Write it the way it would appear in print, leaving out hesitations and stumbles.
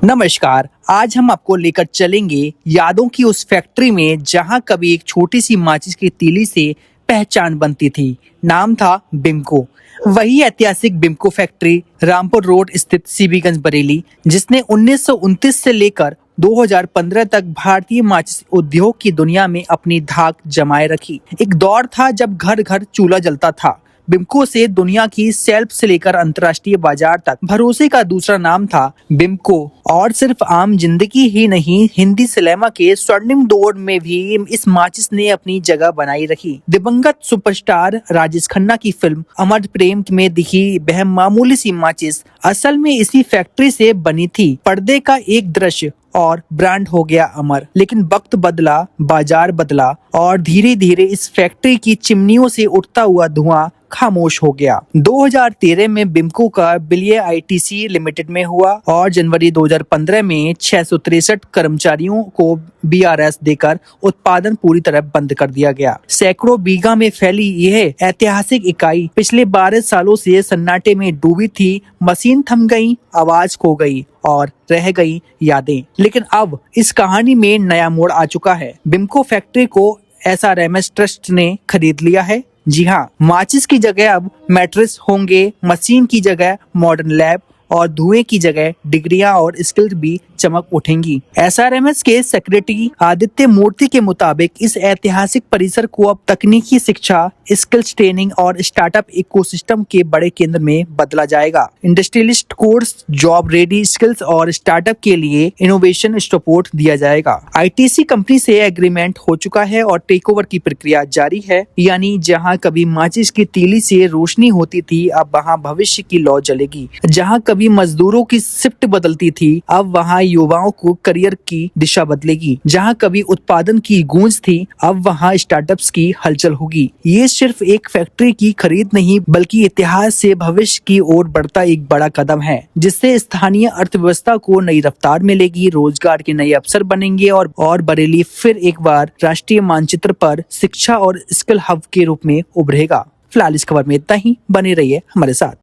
नमस्कार। आज हम आपको लेकर चलेंगे यादों की उस फैक्ट्री में जहां कभी एक छोटी सी माचिस की तीली से पहचान बनती थी। नाम था बिमको। वही ऐतिहासिक बिमको फैक्ट्री रामपुर रोड स्थित सीबीगंज बरेली, जिसने 1929 से लेकर 2015 तक भारतीय माचिस उद्योग की दुनिया में अपनी धाक जमाए रखी। एक दौर था जब घर घर चूल्हा जलता था। बिमको से दुनिया की शेल्फ से लेकर अंतर्राष्ट्रीय बाजार तक भरोसे का दूसरा नाम था बिमको। और सिर्फ आम जिंदगी ही नहीं, हिंदी सिनेमा के स्वर्णिम दौर में भी इस माचिस ने अपनी जगह बनाई रखी। दिवंगत सुपरस्टार राजेश खन्ना की फिल्म अमर प्रेम में दिखी वह मामूली सी माचिस असल में इसी फैक्ट्री से बनी थी। पर्दे का एक दृश्य और ब्रांड हो गया अमर। लेकिन वक्त बदला, बाजार बदला और धीरे धीरे इस फैक्ट्री की चिमनियों से उठता हुआ धुआं खामोश हो गया। 2013 में बिमको का विलय आईटीसी लिमिटेड में हुआ और जनवरी 2015 में 663 कर्मचारियों को बीआरएस देकर उत्पादन पूरी तरह बंद कर दिया गया। सैकड़ों बीघा में फैली यह ऐतिहासिक इकाई पिछले 12 सालों से सन्नाटे में डूबी थी। मशीन थम गई, आवाज खो गई और रह गई यादें। लेकिन अब इस कहानी में नया मोड़ आ चुका है। बिमको फैक्ट्री को एसआरएमएस ट्रस्ट ने खरीद लिया है। जी हाँ, माचिस की जगह अब मैट्रेस होंगे, मशीन की जगह मॉडर्न लैब और धुएं की जगह डिग्रियां और स्किल्स भी चमक उठेंगी। एसआरएमएस के सेक्रेटरी आदित्य मूर्ति के मुताबिक इस ऐतिहासिक परिसर को अब तकनीकी शिक्षा, स्किल्स ट्रेनिंग और स्टार्टअप इकोसिस्टम के बड़े केंद्र में बदला जाएगा। Industrialist course, job ready skills और स्टार्टअप के लिए इनोवेशन सपोर्ट दिया जाएगा। आईटीसी कंपनी से एग्रीमेंट हो चुका है और टेकओवर की प्रक्रिया जारी है। यानी जहां कभी माचिस की तीली से रोशनी होती थी, अब वहां भविष्य की लौ जलेगी। जहां कभी मजदूरों की शिफ्ट बदलती थी, अब वहां युवाओं को करियर की दिशा बदलेगी। जहां कभी उत्पादन की गूंज थी, अब वहां स्टार्टअप्स की हलचल होगी। ये सिर्फ एक फैक्ट्री की खरीद नहीं, बल्कि इतिहास से भविष्य की ओर बढ़ता एक बड़ा कदम है, जिससे स्थानीय अर्थव्यवस्था को नई रफ्तार मिलेगी, रोजगार के नए अवसर बनेंगे और बरेली फिर एक बार राष्ट्रीय मानचित्र पर शिक्षा और स्किल हब के रूप में उभरेगा। फिलहाल इस खबर में इतना ही। बने रहिए हमारे साथ।